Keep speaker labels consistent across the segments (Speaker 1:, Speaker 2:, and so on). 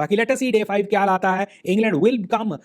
Speaker 1: बाकी let us सी day 5 क्या लाता है। England will come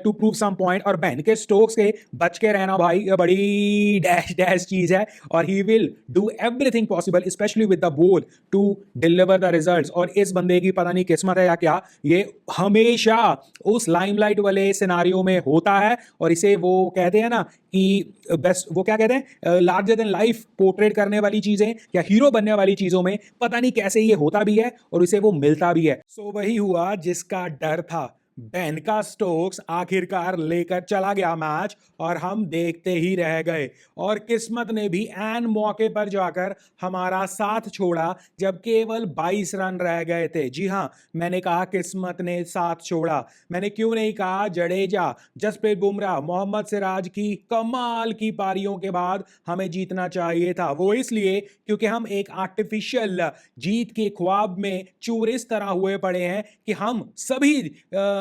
Speaker 1: to prove some point, और बेन के स्टोक्स के बच के रहना भाई बड़ी डैश डैश चीज है, और he will do everything possible specially with the ball to deliver the results. और इस बंदे की पता नहीं किस्मत है या क्या, ये हमेशा उस लाइमलाइट वाले सिनारियो में होता है, और इसे वो कहते हैं ना कि बेस्ट, वो क्या कहते हैं, लार्जर देन लाइफ पोर्ट्रेट करने वाली चीजें या हीरो बनने वाली चीजों में पता नहीं कैसे ये होता भी है और इसे वो मिलता भी है। सो वही हुआ जिसका डर था। बेन का स्टोक्स आखिरकार लेकर चला गया मैच, और हम देखते ही रह गए। और किस्मत ने भी एन मौके पर जाकर हमारा साथ छोड़ा जब केवल 22 रन रह गए थे। जी हां, मैंने कहा किस्मत ने साथ छोड़ा, मैंने क्यों नहीं कहा जडेजा, जसप्रीत बुमराह, मोहम्मद सिराज की कमाल की पारियों के बाद हमें जीतना चाहिए था। वो इसलिए क्योंकि हम एक आर्टिफिशियल जीत के ख्वाब में चूर इस तरह हुए पड़े हैं कि हम सभी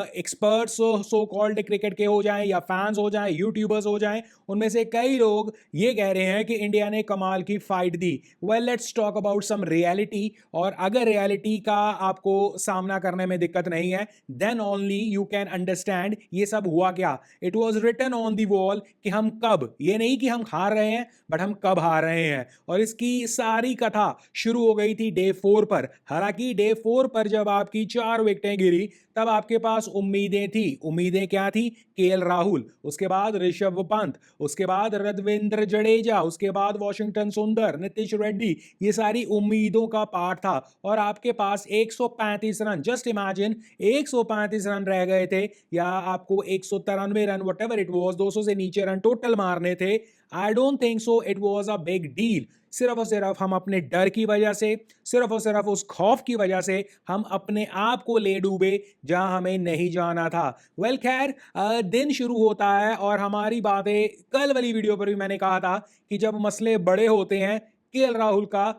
Speaker 1: एक्सपर्ट्स सो कॉल्ड क्रिकेट के हो जाएं या फैंस हो जाएं, यूट्यूबर्स हो जाएं, उनमें से कई लोग ये कह रहे हैं कि इंडिया ने कमाल की फाइट दी। Well, let's talk about some reality. और अगर रियलिटी का आपको सामना करने में दिक्कत नहीं है, then only you can understand ये सब हुआ क्या। It was written on the wall कि हम कब, ये नहीं कि हम हार रहे हैं, बट हम कब हार रहे हैं। और इसकी सारी कथा शुरू हो गई थी डे 4 पर। हालांकि डे 4 पर जब आपकी 4 विकेटें गिरी, तब आपके पास उम्मीदें थी। उम्मीदें क्या थी? केएल राहुल, उसके बाद ऋषभ पंत, उसके बाद रविंद्र जडेजा, उसके बाद वॉशिंगटन सुंदर, नीतीश रेड्डी, ये सारी उम्मीदों का पार्ट था। और आपके पास 135 रन, जस्ट इमेजिन, 135 रन रह गए थे, या आपको 193 run what ever it was, 200 से नीचे रन टोटल मारने थे। I don't think so it was a big deal. सिर्फ और सिर्फ हम अपने डर की वजह से, सिर्फ और सिर्फ उस खौफ की वजह से हम अपने आप को ले डूबे जहां हमें नहीं जाना था। वेल खैर, दिन शुरू होता है, और हमारी बातें कल वाली वीडियो पर भी मैंने कहा था कि जब मसले बड़े होते हैं, केएल राहुल का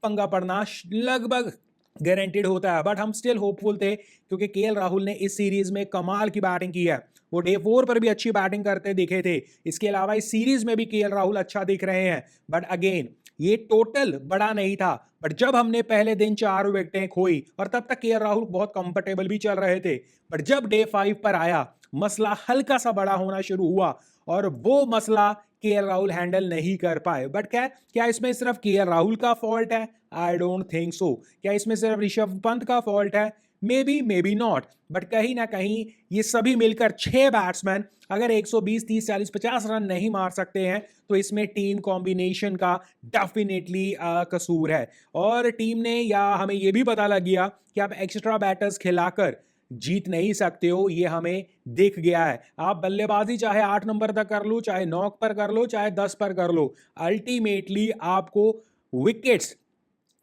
Speaker 1: पंगा पड़ना लगभग गारंटेड होता है। बट हम स्टिल होपफुल थे क्योंकि केएल राहुल ने इस सीरीज में कमाल की बैटिंग की है। वो डे 4 पर भी अच्छी बैटिंग करते दिखे थे, इसके अलावा इस सीरीज में भी केएल राहुल अच्छा दिख रहे हैं। बट अगेन, ये टोटल बड़ा नहीं था। बट जब हमने पहले दिन 4 विकेटें खोई, और तब तक केएल राहुल बहुत कंफर्टेबल भी चल रहे थे, बट जब डे 5 पर आया, मसला हल्का सा बड़ा होना शुरू हुआ, और वो मसला केएल राहुल हैंडल नहीं कर पाए। बट क्या इसमें सिर्फ केएल राहुल का फॉल्ट है? I don't think so. क्या इसमें सिर्फ ऋषभ पंत का फॉल्ट है? May be, may be not. But कहीं ना कहीं ये सभी मिलकर 6 बैट्समैन अगर 120, 30, 40, 50 रन नहीं मार सकते हैं, तो इसमें टीम कॉम्बिनेशन का डेफिनेटली कसूर है। और टीम ने, या हमें यह भी पता लग गया कि आप एक्स्ट्रा बैटर्स खिलाकर जीत नहीं सकते हो, ये हमें दिख गया है। आप बल्लेबाजी चाहे 8 नंबर तक कर लो, चाहे 9 पर कर लो, चाहे 10 पर कर लो, अल्टीमेटली आपको विकेट्स,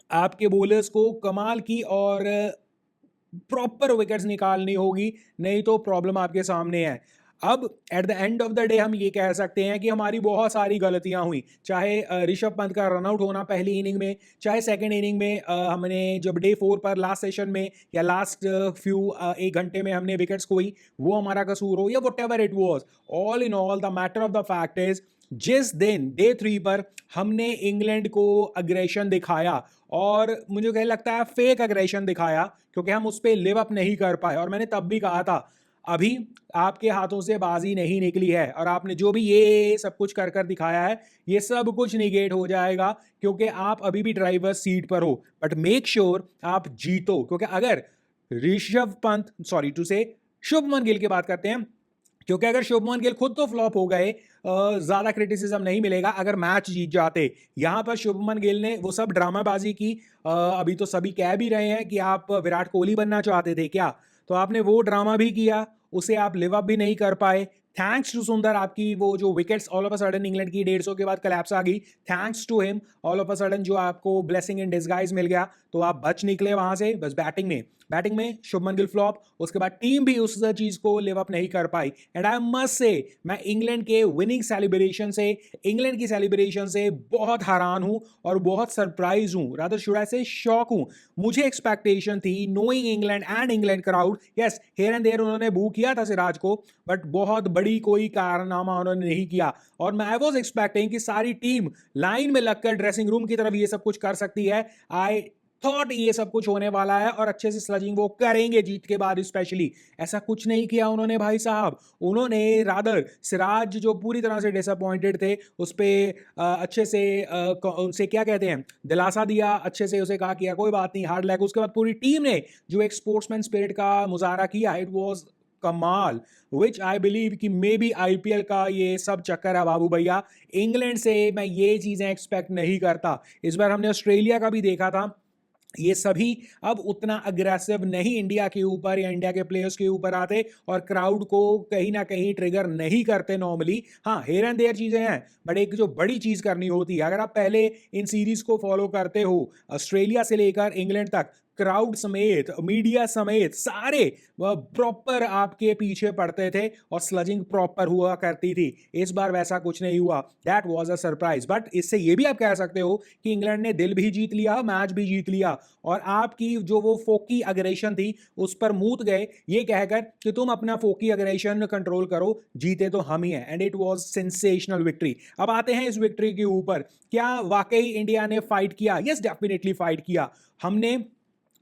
Speaker 1: आपके बॉलर्स को कमाल की और प्रॉपर विकेट्स निकालनी होगी, नहीं तो प्रॉब्लम आपके सामने है। अब at the end of the day हम ये कह सकते हैं कि हमारी बहुत सारी गलतियां हुई, चाहे ऋषभ पंत का रनआउट होना पहली इनिंग में, चाहे सेकंड इनिंग में हमने जब डे 4 पर लास्ट सेशन में या लास्ट फ्यू 1 घंटे में हमने विकेट्स खोई, वो हमारा कसूर हो, या what ever it was. All in all the matter of the fact is, जिस दिन डे 3 पर हमने इंग्लैंड को अग्रेशन दिखाया, और मुझे क्या लगता है फेक अग्रेशन दिखाया, क्योंकि हम उस पर लिव अप नहीं कर पाए। और मैंने तब भी कहा था, अभी आपके हाथों से बाजी नहीं निकली है, और आपने जो भी ये सब कुछ कर कर दिखाया है, ये सब कुछ निगेट हो जाएगा, क्योंकि आप अभी भी ड्राइवर सीट पर हो। बट मेक श्योर आप जीतो, क्योंकि अगर ऋषभ पंत, सॉरी टू से शुभमन गिल की बात करते हैं, क्योंकि अगर शुभमन गिल खुद तो फ्लॉप हो गए, ज्यादा क्रिटिसिज्म नहीं मिलेगा अगर मैच जीत जाते। यहां पर शुभमन गिल ने वो सब ड्रामाबाजी की। अभी तो सभी कह भी रहे हैं कि आप विराट कोहली बनना चाहते थे क्या, तो आपने वो ड्रामा भी किया, उसे आप लिव अप भी नहीं कर पाए। थैंक्स टू सुंदर, आपकी वो जो wickets all of a sudden England की 150 के बाद कलैप्स आ गई, thanks to him, all of a sudden जो आपको ब्लेसिंग इन डिस्गाइज मिल गया, तो आप बच निकले वहां से। बस बैटिंग में शुभमन गिल फ्लॉप, उसके बाद टीम भी उस चीज को लिव अप नहीं कर पाई। एंड आई मस्ट से, मैं इंग्लैंड के विनिंग सेलिब्रेशन से, इंग्लैंड की सेलिब्रेशन से बहुत हैरान हूं और बहुत सरप्राइज हूं, रादर शुड आई से शॉक हूं। मुझे एक्सपेक्टेशन थी, knowing England and England crowd, yes here and there उन्होंने बू किया था सिराज को, बट बहुत बड़ी कोई कारनामा उन्होंने नहीं किया। और मैं आई वाज एक्सपेक्टिंग कि सारी टीम लाइन में लगकर ड्रेसिंग रूम की तरफ ये सब कुछ कर सकती है। आई थॉट ये सब कुछ होने वाला है और अच्छे से स्लजिंग वो करेंगे जीत के बाद स्पेशली। ऐसा कुछ नहीं किया उन्होंने भाई साहब। उन्होंने रादर सिराज जो पूरी तरह से डिसअपॉइंटेड थे उस पे अच्छे से उनसे क्या कहते हैं दिलासा दिया, अच्छे से उसे कहा कि यार कोई बात नहीं हार्ड लैग। उसके बाद पूरी टीम ने जो एक स्पोर्ट्समैन स्पिरिट का मुजाहरा किया, इट वाज कमाल, विच आई बिलीव कि मे बी आईपीएल का ये सब चक्कर है बाबू भैया। इंग्लैंड से मैं ये चीजें एक्सपेक्ट नहीं करता। इस बार हमने ऑस्ट्रेलिया का भी देखा था, ये सभी अब उतना अग्रेसिव नहीं इंडिया के ऊपर या इंडिया के प्लेयर्स के ऊपर आते और क्राउड को कहीं ना कहीं ट्रिगर नहीं करते नॉर्मली। हाँ, हेयर एंड देयर चीजें हैं, बट एक जो बड़ी चीज करनी होती है, अगर आप पहले इन सीरीज को फॉलो करते हो ऑस्ट्रेलिया से लेकर इंग्लैंड तक, क्राउड समेत मीडिया समेत सारे प्रॉपर आपके पीछे पड़ते थे और स्लजिंग प्रॉपर हुआ करती थी। इस बार वैसा कुछ नहीं हुआ, that was a surprise. But इससे ये भी आप कह सकते हो कि इंग्लैंड ने दिल भी जीत लिया, मैच भी जीत लिया और आपकी जो वो फोकी अग्रेशन थी उस पर मूत गए ये कहकर कि तुम अपना फोकी अग्रेशन कंट्रोल करो, जीते तो हम ही हैं। And it was sensational victory. अब आते हैं इस विक्ट्री के ऊपर, क्या वाकई इंडिया ने फाइट किया? यस, डेफिनेटली फाइट किया हमने।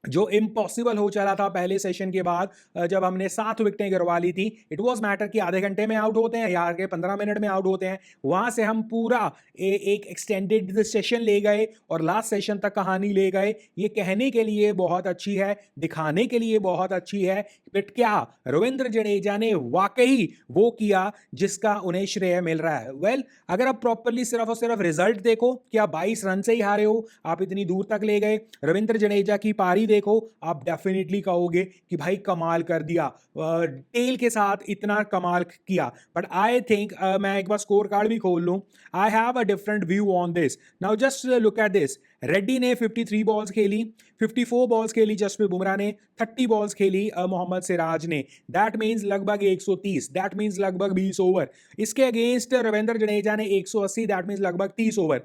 Speaker 1: जो इम्पॉसिबल हो चला था पहले सेशन के बाद, जब हमने 7 विकेटें गिरवा ली थी, इट वाज मैटर कि आधे घंटे में आउट होते हैं या आगे 15 मिनट में आउट होते हैं। वहां से हम पूरा एक एक्सटेंडेड सेशन ले गए और लास्ट सेशन तक कहानी ले गए। ये कहने के लिए बहुत अच्छी है, दिखाने के लिए बहुत अच्छी है, बट क्या रविंद्र जडेजा ने वाकई वो किया जिसका उन्हें श्रेय मिल रहा है? वेल, अगर आप प्रॉपरली सिर्फ और सिर्फ रिजल्ट देखो कि आप 22 रन से ही हारे हो, आप इतनी दूर तक ले गए, रविंद्र जडेजा की पारी देखो, आप डेफिनेटली कहोगे कि भाई कमाल कर दिया, टेल के साथ इतना कमाल किया। बट आई थिंक मैं एक बार स्कोर कार्ड भी खोल लूं, I have a different view on this. Now just look at this. Reddy ने 53 बॉल्स खेली, 54 बॉल्स खेली जसप्रीत बुमराह ने, 30 बॉल्स खेली मोहम्मद सिराज ने। दैट मीन्स लगभग 130, दैट मीन्स लगभग 20 ओवर। इसके अगेंस्ट रविंद्र जडेजा ने 180, दैट मीन्स लगभग 30 ओवर।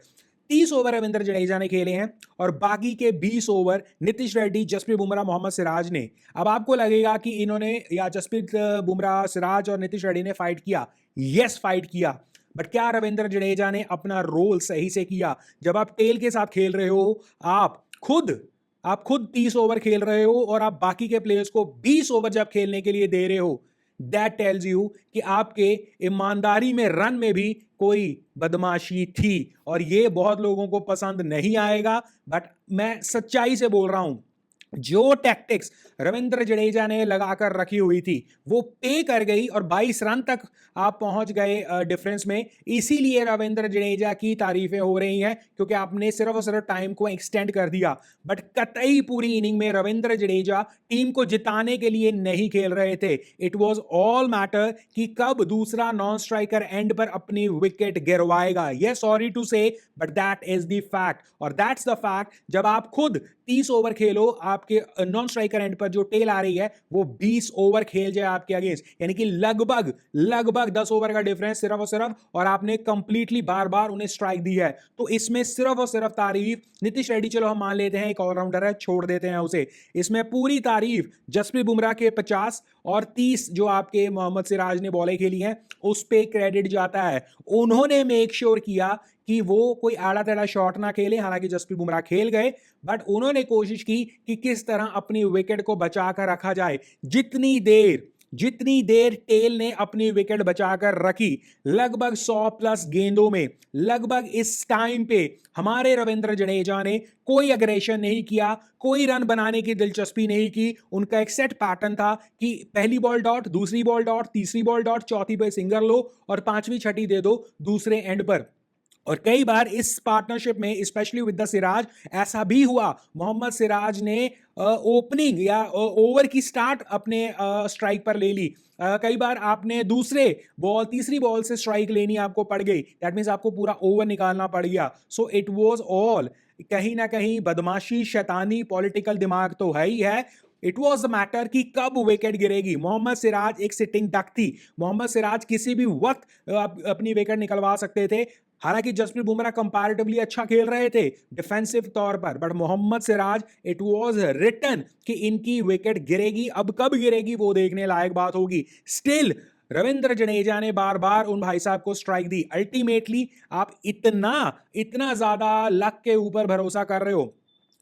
Speaker 1: 30 ओवर रविंद्र जडेजा ने खेले हैं और बाकी के 20 ओवर नीतीश रेड्डी, जसप्रीत बुमराह, मोहम्मद सिराज ने। अब आपको लगेगा कि इन्होंने या जसप्रीत बुमराह, सिराज और नीतीश रेड्डी ने फाइट किया। यस, फाइट किया, बट क्या रविंद्र जडेजा ने अपना रोल सही से किया? जब आप टेल के साथ खेल रहे हो, आप खुद 30 ओवर खेल रहे हो और आप बाकी के प्लेयर्स को 20 ओवर जब खेलने के लिए दे रहे हो, दैट टेल्स यू कि आपके ईमानदारी में, रन में भी कोई बदमाशी थी और ये बहुत लोगों को पसंद नहीं आएगा। बट मैं सच्चाई से बोल रहा हूं, जो टैक्टिक्स रविंद्र जडेजा ने लगाकर रखी हुई थी वो पे कर गई और 22 रन तक आप पहुंच गए डिफरेंस में। इसीलिए रविंद्र जडेजा की तारीफें हो रही हैं, क्योंकि आपने सिर्फ और सिर्फ टाइम को एक्सटेंड कर दिया। बट कतई पूरी इनिंग में रविंद्र जडेजा टीम को जिताने के लिए नहीं खेल रहे थे। इट वॉज ऑल मैटर कि कब दूसरा नॉन स्ट्राइकर एंड पर अपनी विकेट गिरवाएगा। ये सॉरी टू से, but that is the fact. और दैट्स द फैक्ट, जब आप खुद 30 ओवर खेलो, आपके नॉन स्ट्राइकर एंड पर जो टेल आ रही है वो 20 ओवर खेल जाए आपके अगेंस्ट, यानी कि लगभग लगभग 10 ओवर का डिफरेंस सिर्फ और सिर्फ, और आपने कंप्लीटली बार बार उन्हें स्ट्राइक दी है। तो इसमें सिर्फ और सिर्फ तारीफ नीतीश रेड्डी, चलो हम मान लेते हैं एक ऑलराउंडर है, छोड़ देते हैं उसे। इसमें पूरी तारीफ जसप्रीत बुमराह के 50 और 30 जो आपके मोहम्मद सिराज ने बॉलें खेली हैं उस पे क्रेडिट जाता है। उन्होंने मेक श्योर किया कि वो कोई आड़ा टेढ़ा शॉट ना खेले। हालांकि जसप्रीत बुमराह खेल गए, बट उन्होंने कोशिश की कि किस तरह अपनी विकेट को बचाकर रखा जाए। जितनी देर टेल ने अपनी विकेट बचाकर रखी, लगभग 100 प्लस गेंदों में, लगभग इस टाइम पे हमारे रविंद्र जडेजा ने कोई अग्रेशन नहीं किया, कोई रन बनाने की दिलचस्पी नहीं की। उनका एक सेट पैटर्न था कि पहली बॉल डॉट, दूसरी बॉल डॉट, तीसरी बॉल डॉट, चौथी पे सिंगल लो और पांचवी छठी दे दो दूसरे एंड पर। और कई बार इस पार्टनरशिप में, स्पेशली विद द सिराज, ऐसा भी हुआ मोहम्मद सिराज ने ओपनिंग या ओवर की स्टार्ट अपने स्ट्राइक पर ले ली। कई बार आपने दूसरे बॉल, तीसरी बॉल से स्ट्राइक लेनी आपको पड़ गई, दैट मीन्स आपको पूरा ओवर निकालना पड़ गया। सो इट वाज ऑल कहीं ना कहीं बदमाशी, शैतानी, पॉलिटिकल दिमाग तो है ही है। इट वॉज द मैटर कि कब विकेट गिरेगी। मोहम्मद सिराज एक सिटिंग डक थी, मोहम्मद सिराज किसी भी वक्त अपनी विकेट निकलवा सकते थे। हालांकि जसप्रीत बुमराह कंपैरेटिवली अच्छा खेल रहे थे डिफेंसिव तौर पर, but Mohammed Siraj, it was written कि इनकी विकेट गिरेगी। अब कब गिरेगी वो देखने लायक बात होगी। स्टिल रविंद्र जडेजा ने बार बार उन भाई साहब को स्ट्राइक दी। अल्टीमेटली आप इतना इतना ज्यादा लक के ऊपर भरोसा कर रहे हो,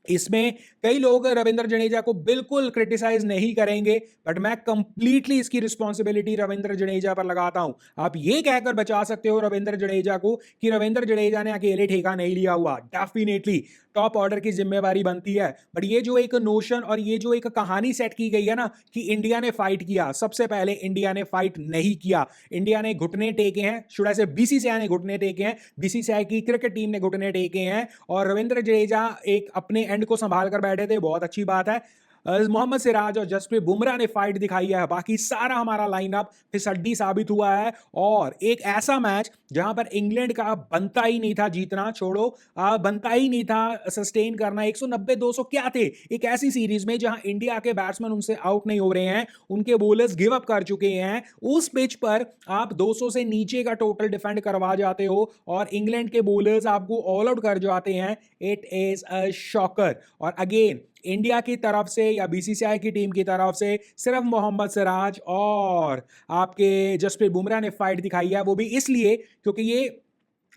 Speaker 1: इसमें कई लोग रविंद्र जडेजा को बिल्कुल क्रिटिसाइज नहीं करेंगे, बट मैं कंप्लीटली इसकी रिस्पॉन्सिबिलिटी रविंद्र जडेजा पर लगाता हूं। आप ये कहकर बचा सकते हो रविंद्र जडेजा को कि रविंद्र जडेजा ने अकेले ठेका नहीं लिया हुआ, डेफिनेटली टॉप ऑर्डर की जिम्मेवारी बनती है। बट ये जो एक नोशन और ये जो एक कहानी सेट की गई है ना कि इंडिया ने फाइट किया, सबसे पहले इंडिया ने फाइट नहीं किया। इंडिया ने घुटने टेके हैं, शुड आई से बीसीसीआई ने घुटने टेके हैं, बीसीसीआई की क्रिकेट टीम ने घुटने टेके हैं, और रविंद्र जडेजा एक अपने एंड को संभाल कर बैठे थे, बहुत अच्छी बात है। मोहम्मद सिराज और जसप्रीत बुमराह ने फाइट दिखाई है, बाकी सारा हमारा लाइनअप फिसड्डी साबित हुआ है। और एक ऐसा मैच जहां पर इंग्लैंड का बनता ही नहीं था जीतना, छोड़ो बनता ही नहीं था सस्टेन करना, 190-200 क्या थे एक ऐसी सीरीज में जहां इंडिया के बैट्समैन उनसे आउट नहीं हो रहे हैं, उनके बॉलर्स गिव अप कर चुके हैं। उस पिच पर आप 200 से नीचे का टोटल डिफेंड करवा जाते हो और इंग्लैंड के बॉलर्स आपको ऑल आउट कर जाते हैं। It is a shocker. और अगेन इंडिया की तरफ से या बीसीसीआई की टीम की तरफ से सिर्फ मोहम्मद सिराज और आपके जसप्रीत बुमराह ने फाइट दिखाई है, वो भी इसलिए क्योंकि ये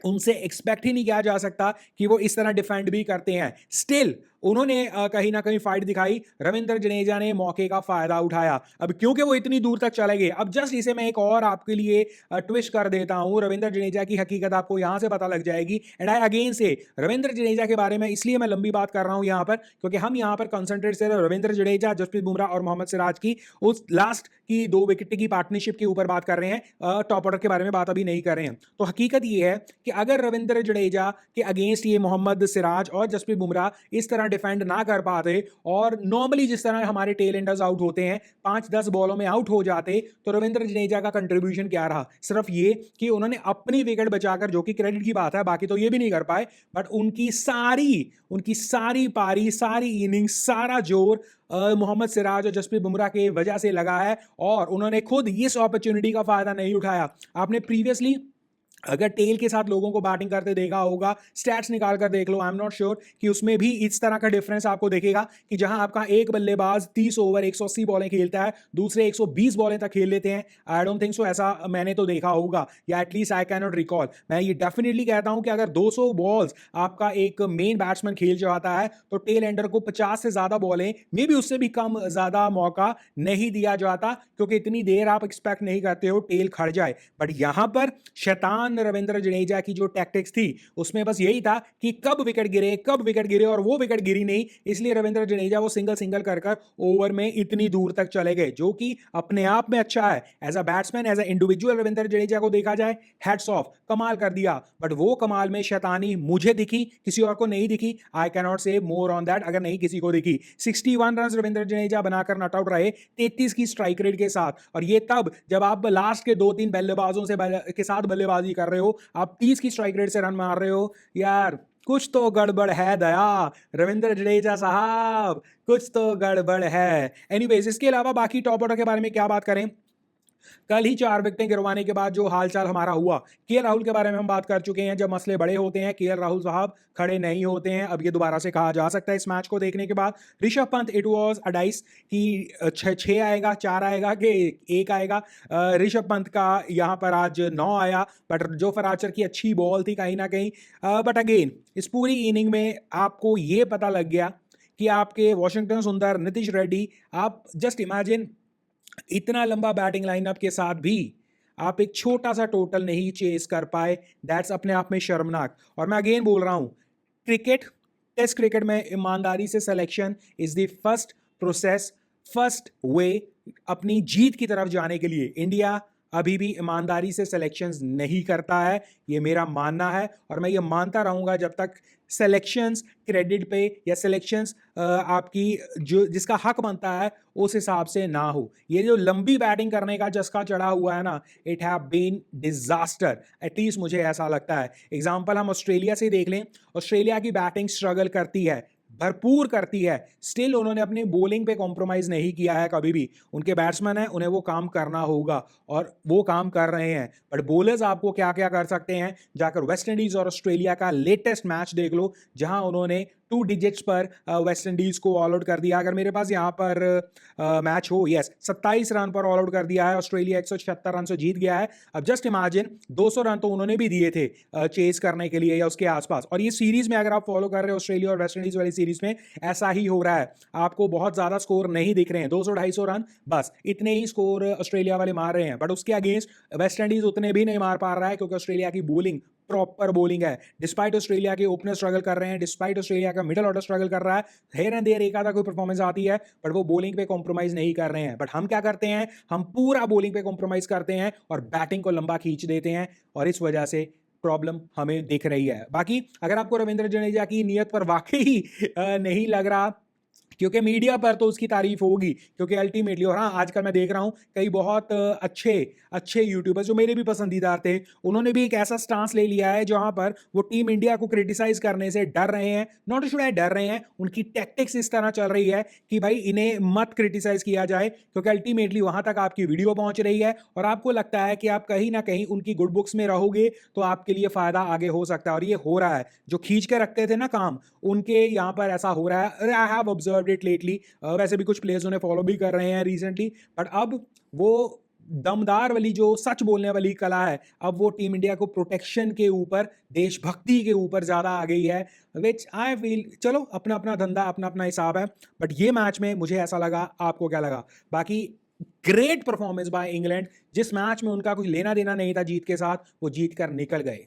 Speaker 1: उनसे एक्सपेक्ट ही नहीं किया जा सकता कि वो इस तरह डिफेंड भी करते हैं। स्टिल उन्होंने कहीं ना कहीं फाइट दिखाई, रविंद्र जडेजा ने मौके का फायदा उठाया। अब क्योंकि वो इतनी दूर तक चले गए, अब जस्ट इसे मैं एक और आपके लिए ट्विस्ट कर देता हूं, रविंद्र जडेजा की हकीकत आपको यहां से पता लग जाएगी। एंड आई अगेन से रविंद्र जडेजा के बारे में इसलिए मैं लंबी बात कर रहा हूं यहां पर, क्योंकि हम यहां पर कंसंट्रेट से रविंद्र जडेजा, जसप्रीत बुमराह और मोहम्मद सिराज की उस लास्ट की 2 विकेट की पार्टनरशिप के ऊपर बात कर रहे हैं, टॉप ऑर्डर के बारे में बात अभी नहीं कर रहे हैं। तो हकीकत ये है कि अगर रविंद्र जडेजा के अगेंस्ट ये मोहम्मद सिराज और जसप्रीत बुमराह इस तरह डिफेंड ना कर पाते और नॉर्मली जिस तरह हमारे टेल एंडर्स आउट होते हैं 5-10 बॉलों में आउट हो जाते, तो रविंद्र जडेजा का कंट्रीब्यूशन क्या रहा? सिर्फ ये कि उन्होंने अपनी विकेट बचाकर, जो कि क्रेडिट की बात है, बाकी तो ये भी नहीं कर पाए, बट उनकी सारी पारी, सारी इनिंग्स, सारा जोर मोहम्मद सिराज और जसप्रीत बुमराह के वजह से लगा है और उन्होंने खुद इस अपॉर्चुनिटी का फायदा नहीं उठाया। आपने प्रीवियसली अगर टेल के साथ लोगों को बैटिंग करते देखा होगा, स्टैट्स निकाल कर देख लो, आई एम नॉट श्योर कि उसमें भी इस तरह का डिफरेंस आपको देखेगा कि जहां आपका एक बल्लेबाज 30 ओवर 180 बॉलें खेलता है, दूसरे 120 बॉलें तक खेल लेते हैं। आई डोंट थिंक सो, ऐसा मैंने तो देखा होगा, या at least I can not recall. मैं ये डेफिनेटली कहता हूं कि अगर 200 बॉल्स आपका एक मेन बैट्समैन खेल जाता है तो टेल एंडर को 50 से ज्यादा बॉलें, मे बी उससे भी कम ज्यादा मौका नहीं दिया जाता, क्योंकि इतनी देर आप एक्सपेक्ट नहीं करते हो टेल खड़ जाए। बट यहां पर शैतान रविंद्र जडेजा की जो टैक्टिक्स थी उसमें बस यही था कि कब विकेट गिरे, और वो विकेट गिरी नहीं, इसलिए रविंद्र जडेजा वो सिंगल कर ओवर में इतनी दूर तक चले गए, जो कि अपने आप में अच्छा है। As a batsman, as a individual Ravindra Jadeja को देखा जाए, हैट्स ऑफ, कमाल कर दिया। बट वो कमाल में शैतानी मुझे दिखी, किसी और को नहीं दिखी। आई कैन नॉट से मोर ऑन दैट, अगर नहीं किसी को दिखी। 61 रन रविंद्र जडेजा बनाकर नॉट आउट रहे 33 की स्ट्राइक रेट के साथ, और ये तब जब आप लास्ट के 2-3 बल्लेबाजों के साथ बल्लेबाजी कर रहे हो, आप 30 की स्ट्राइक रेट से रन मार रहे हो। यार कुछ तो गड़बड़ है दया, रविंद्र जडेजा साहब, कुछ तो गड़बड़ है। एनीवेज, इसके अलावा बाकी टॉप ऑर्डर के बारे में क्या बात करें? कल ही 4 विकेटें गिरवाने के बाद जो हालचाल हमारा हुआ, केएल राहुल के बारे में हम बात कर चुके हैं। जब मसले बड़े होते हैं केएल राहुल साहब खड़े नहीं होते हैं, अब ये दोबारा से कहा जा सकता है इस मैच को देखने के बाद। Rishabh Pant, it was a dice कि 6 आएगा, 4 आएगा कि 1 आएगा। ऋषभ पंत का यहाँ पर आज 9 आया, बट जोफर आर्चर की अच्छी बॉल थी कहीं ना कहीं। बट अगेन इस पूरी इनिंग में आपको ये पता लग गया कि आपके वॉशिंगटन सुंदर, नीतीश रेड्डी, आप जस्ट इमेजिन इतना लंबा बैटिंग लाइनअप के साथ भी आप एक छोटा सा टोटल नहीं चेस कर पाए। दैट्स अपने आप में शर्मनाक। और मैं अगेन बोल रहा हूं, क्रिकेट, टेस्ट क्रिकेट में ईमानदारी से selection is the first process, first way अपनी जीत की तरफ जाने के लिए। इंडिया अभी भी ईमानदारी से सिलेक्शंस नहीं करता है, ये मेरा मानना है, और मैं ये मानता रहूंगा जब तक सिलेक्शंस क्रेडिट पे या सिलेक्शंस आपकी जो जिसका हक बनता है उस हिसाब से ना हो। ये जो लंबी बैटिंग करने का चस्का चढ़ा हुआ है ना, it have been disaster, at least मुझे ऐसा लगता है। एग्जांपल हम ऑस्ट्रेलिया से देख लें, ऑस्ट्रेलिया की बैटिंग स्ट्रगल करती है, भरपूर करती है, स्टिल उन्होंने अपनी बॉलिंग पे कॉम्प्रोमाइज नहीं किया है कभी भी। उनके बैट्समैन हैं, उन्हें वो काम करना होगा और वो काम कर रहे हैं। बट बॉलर्स आपको क्या क्या कर सकते हैं, जाकर वेस्ट इंडीज और ऑस्ट्रेलिया का लेटेस्ट मैच देख लो, जहां उन्होंने 2 डिजिट्स पर वेस्ट इंडीज को ऑल आउट कर दिया। अगर मेरे पास यहाँ पर मैच हो, यस 27 रन पर ऑल आउट कर दिया है, ऑस्ट्रेलिया 176 रन से जीत गया है। अब जस्ट इमेजिन 200 रन तो उन्होंने भी दिए थे चेस करने के लिए या उसके आसपास। और ये सीरीज में अगर आप फॉलो कर रहे हो ऑस्ट्रेलिया और वेस्ट इंडीज वाली सीरीज में ऐसा ही हो रहा है, आपको बहुत ज्यादा स्कोर नहीं दिख रहे हैं, 200-250 रन बस इतने ही स्कोर ऑस्ट्रेलिया वाले मार रहे हैं। बट उसके अगेंस्ट वेस्ट इंडीज उतने भी नहीं मार पा रहा है क्योंकि ऑस्ट्रेलिया की बॉलिंग प्रॉपर बॉलिंग है। डिस्पाइट ऑस्ट्रेलिया के ओपनर स्ट्रगल कर रहे हैं, डिस्पाइट ऑस्ट्रेलिया का मिडिल ऑर्डर स्ट्रगल कर रहा है, हेयर एंड देयर एक आधा कोई परफॉर्मेंस आती है, बट वो बॉलिंग पे कॉम्प्रोमाइज नहीं कर रहे हैं। बट हम क्या करते हैं, हम पूरा बॉलिंग पे कॉम्प्रोमाइज करते हैं और बैटिंग को लंबा खींच देते हैं, और इस वजह से प्रॉब्लम हमें दिख रही है। बाकी अगर आपको रविंद्र जडेजा की नीयत पर वाकई नहीं लग रहा, क्योंकि मीडिया पर तो उसकी तारीफ होगी, क्योंकि अल्टीमेटली, और हाँ आजकल मैं देख रहा हूँ कई बहुत अच्छे अच्छे यूट्यूबर्स जो मेरे भी पसंदीदा थे, उन्होंने भी एक ऐसा स्टांस ले लिया है जहां पर वो टीम इंडिया को क्रिटिसाइज करने से डर रहे हैं। नॉट शुड आई डर रहे हैं, उनकी टैक्टिक्स इस तरह चल रही है कि भाई इन्हें मत क्रिटिसाइज किया जाए, क्योंकि अल्टीमेटली वहां तक आपकी वीडियो पहुंच रही है और आपको लगता है कि आप कहीं ना कहीं उनकी गुड बुक्स में रहोगे तो आपके लिए फायदा आगे हो सकता है। और ये हो रहा है, जो खींच के रखते थे ना काम, उनके यहाँ पर ऐसा हो रहा है। I have observed it lately, वैसे भी कुछ प्लेयर्स उन्हें फॉलो भी कर रहे हैं रिसेंटली, बट अब वो दमदार वाली जो सच बोलने वाली कला है, अब वो टीम इंडिया को प्रोटेक्शन के ऊपर, देशभक्ति के ऊपर ज्यादा आ गई है, विच आई फील चलो अपना अपना धंधा अपना अपना हिसाब है। बट ये मैच में मुझे ऐसा लगा, आपको क्या लगा? बाकी ग्रेट परफॉर्मेंस बाय इंग्लैंड, जिस मैच में उनका कुछ लेना देना नहीं था जीत के साथ, वो जीत कर निकल गए।